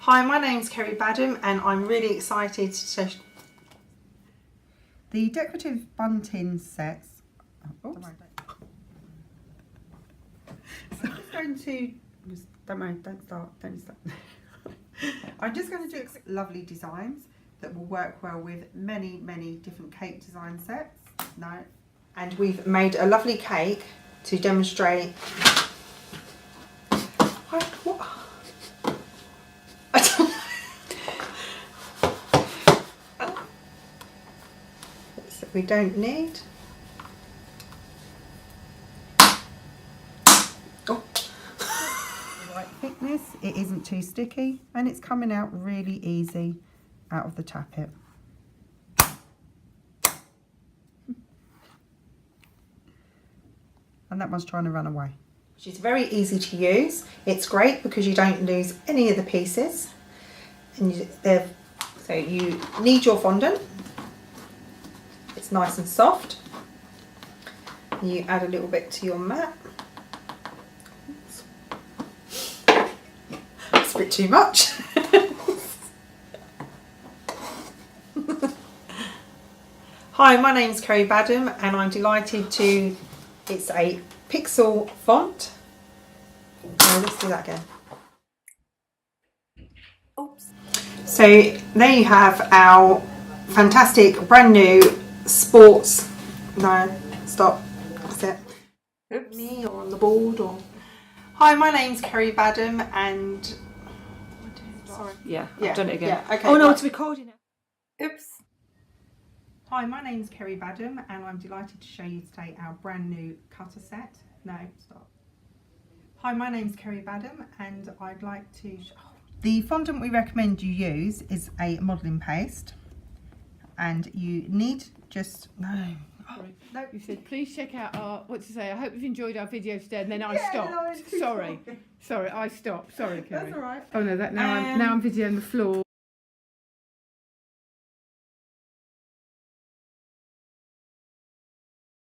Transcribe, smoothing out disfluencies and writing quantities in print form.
Hi, my name's Ceri Badham and I'm really excited to... The decorative bunting sets... Oh, so I'm just going to... Don't worry, don't start. I'm just going to do lovely designs that will work well with many, many different cake design sets. No. And we've made a lovely cake to demonstrate... What? I don't know. That we don't need. Oh. The right thickness, it isn't too sticky, and it's coming out really easy out of the tappet. And that one's trying to run away. Which is very easy to use. It's great because you don't lose any of the pieces. And so you need your fondant. It's nice and soft. You add a little bit to your mat. That's a bit too much. Hi, my name's Ceri Badham and I'm delighted to... It's a pixel font. Oh, let's do that again. Oops. So there you have our fantastic brand new sports. No, stop. That's it. Oops. Me or on the board or. Hi, my name's Ceri Badham and. Sorry. Yeah, I've done it again. Yeah, okay. Oh no, it's recording now. Oops. Hi, my name's Ceri Badham and I'm delighted to show you today our brand new cutter set. No, stop. Hi, my name's Ceri Badham and I'd like to... The fondant we recommend you use is a modelling paste and you need just... No. No. You said, please check out our... What to say? I hope you've enjoyed our video today and then I stopped. No, Sorry, I stopped. Sorry, Ceri. That's all right. Oh no, now I'm videoing the floor.